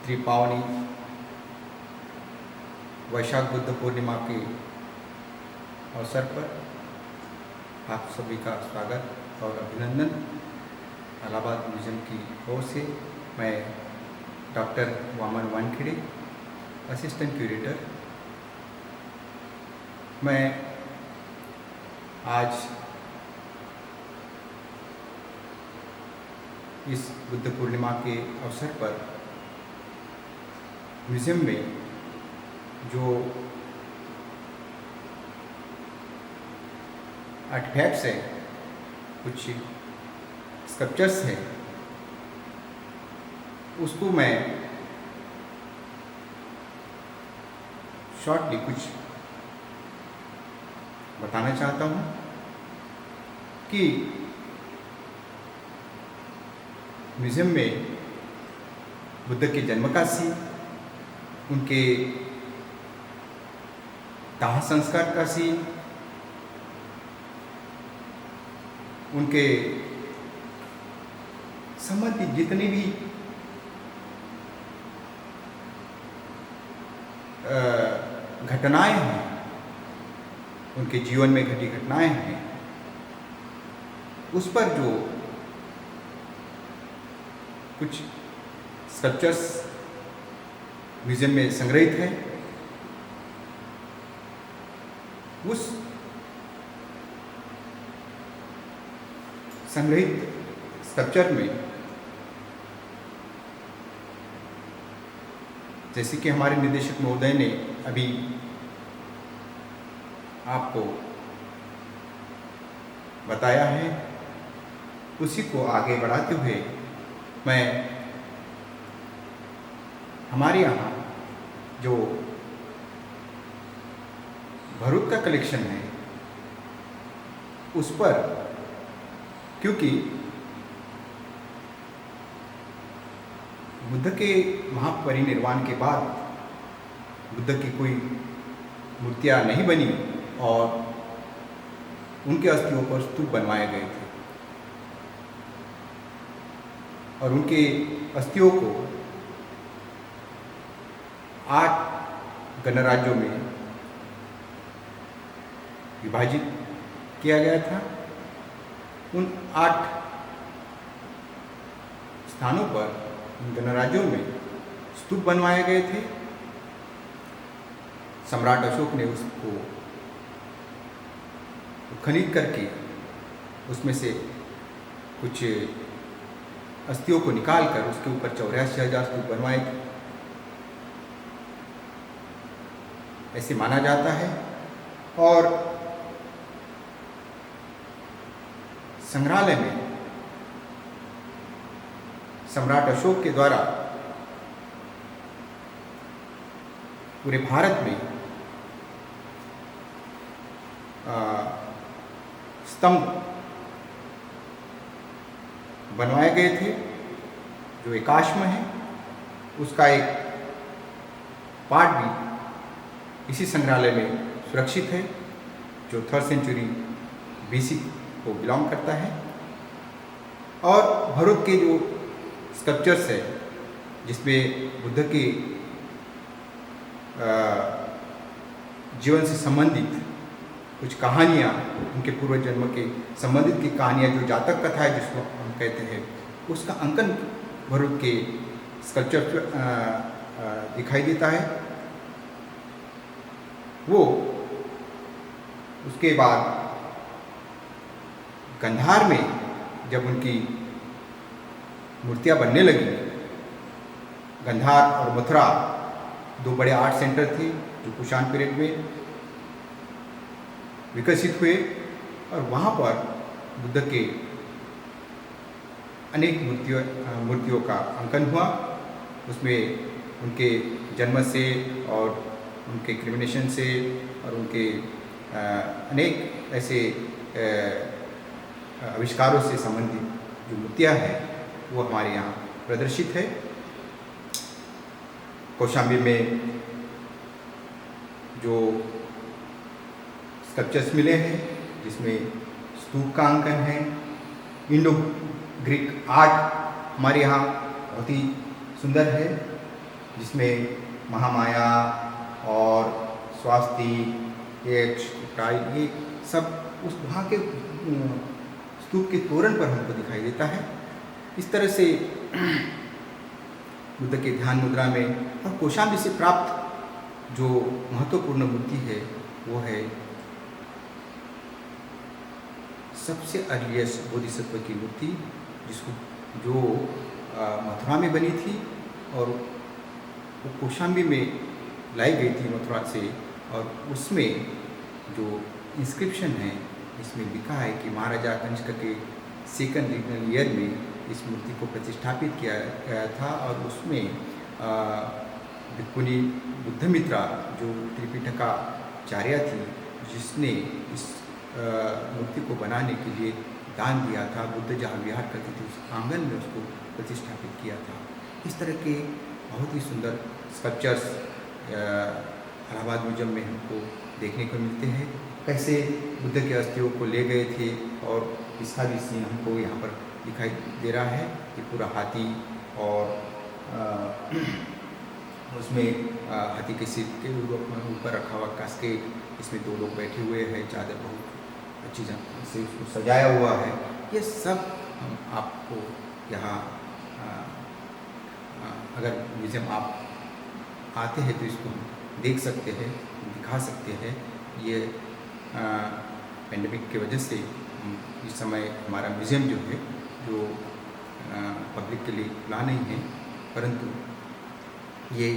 श्री पावनी वैशाख बुद्ध पूर्णिमा के अवसर पर आप सभी का स्वागत और अभिनंदन। इलाहाबाद म्यूजियम की ओर से मैं doctor Waman Wankhede, assistant curator, मैं आज इस बुद्ध पूर्णिमा के अवसर पर म्यूज़ियम में जो आर्टिफैक्ट्स हैं, कुछ स्कल्पचर्स हैं, उसको मैं शॉर्टली कुछ बताना चाहता हूँ कि म्यूज़ियम में बुद्ध के जन्म का सीन, उनके दाह संस्कार का सीन, उनके संबंधित जितनी भी घटनाएं हैं, उनके जीवन में घटी घटनाएं हैं, उस पर जो कुछ स्कल्पचर्स म्यूज़ियम में संग्रहित है, उस संग्रहित स्कल्पचर में जैसे कि हमारे निदेशक महोदय ने अभी आपको बताया है, उसी को आगे बढ़ाते हुए मैं हमारे यहाँ जो भरूच का कलेक्शन है उस पर, क्योंकि बुद्ध के महापरिनिर्वाण के बाद बुद्ध की कोई मूर्तियाँ नहीं बनी और उनके अस्थियों पर स्तूप बनवाए गए थे और उनके अस्थियों को 8 गणराज्यों में विभाजित किया गया था। उन 8 स्थानों पर, उन गणराज्यों में स्तूप बनवाए गए थे। सम्राट अशोक ने उसको खरीद करके उसमें से कुछ अस्थियों को निकालकर उसके ऊपर 84,000 स्तूप बनवाए थे, ऐसे माना जाता है। और संग्रहालय में सम्राट अशोक के द्वारा पूरे भारत में स्तंभ बनवाए गए थे जो एकाश्म है। उसका एक पार्ट भी इसी संग्रहालय में सुरक्षित है जो 3rd सेंचुरी BC को बिलोंग करता है। और भरूच के जो स्कल्पचर्स है जिसमें बुद्ध के जीवन से संबंधित कुछ कहानियाँ, उनके पूर्व जन्म के संबंधित की कहानियाँ, जो जातक कथा है जिसको हम कहते हैं, उसका अंकन भरूच के स्कल्पचर दिखाई देता है। वो उसके बाद गंधार में जब उनकी मूर्तियाँ बनने लगी, गंधार और मथुरा 2 बड़े आर्ट सेंटर थे जो कुषाण पीरियड में विकसित हुए और वहाँ पर बुद्ध के अनेक मूर्तियों का अंकन हुआ। उसमें उनके जन्म से और उनके क्रिमिनेशन से और उनके अनेक ऐसे आविष्कारों से संबंधित जो मूर्तियाँ हैं वो हमारे यहाँ प्रदर्शित है। कौशाम्बी में जो स्कल्पचर्स मिले हैं जिसमें स्तूप का अंकन है, इंडो ग्रीक आर्ट हमारे यहाँ बहुत ही सुंदर है। जिसमें महामाया और स्वास्ति, यक्ष, टाई, ये सब उस वहाँ के स्तूप के तोरण पर हमको दिखाई देता है। इस तरह से बुद्ध के ध्यान मुद्रा में और कौशाम्बी से प्राप्त जो महत्वपूर्ण मूर्ति है वो है सबसे अर्लीस्ट बोधिसत्व की मूर्ति, जो मथुरा में बनी थी और वो कौशाम्बी में लाई गई थी मथुरा से। और उसमें जो इंस्क्रिप्शन है, इसमें लिखा है कि महाराजा कनिष्क के सेकंड रीजनल ईयर में इस मूर्ति को प्रतिष्ठापित किया गया था। और उसमें भिक्खुनी बुद्धमित्रा जो त्रिपिटकाचार्य थी, जिसने इस मूर्ति को बनाने के लिए दान दिया था। बुद्ध जहाँ विहार करते थे उस आंगन में उसको प्रतिष्ठापित किया था। इस तरह के बहुत ही सुंदर स्कल्पचर्स इलाहाबाद म्यूजियम में हमको देखने को मिलते हैं। कैसे बुद्ध के अस्थियों को ले गए थे और इसका भी सीन हमको यहाँ पर दिखाई दे रहा है कि पूरा हाथी और उसमें हाथी के सिर के ऊपर रखा हुआ कास्केट, इसमें 2 लोग बैठे हुए हैं, चादर बहुत अच्छी से उसको सजाया हुआ है। ये सब हम आपको यहाँ अगर म्यूज़ियम आप आते हैं तो इसको देख सकते हैं, दिखा सकते हैं। ये पेंडेमिक की वजह से इस समय हमारा म्यूज़ियम जो है जो पब्लिक के लिए खुला नहीं है, परंतु ये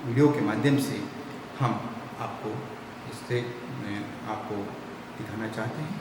वीडियो के माध्यम से हम आपको इससे आपको दिखाना चाहते हैं।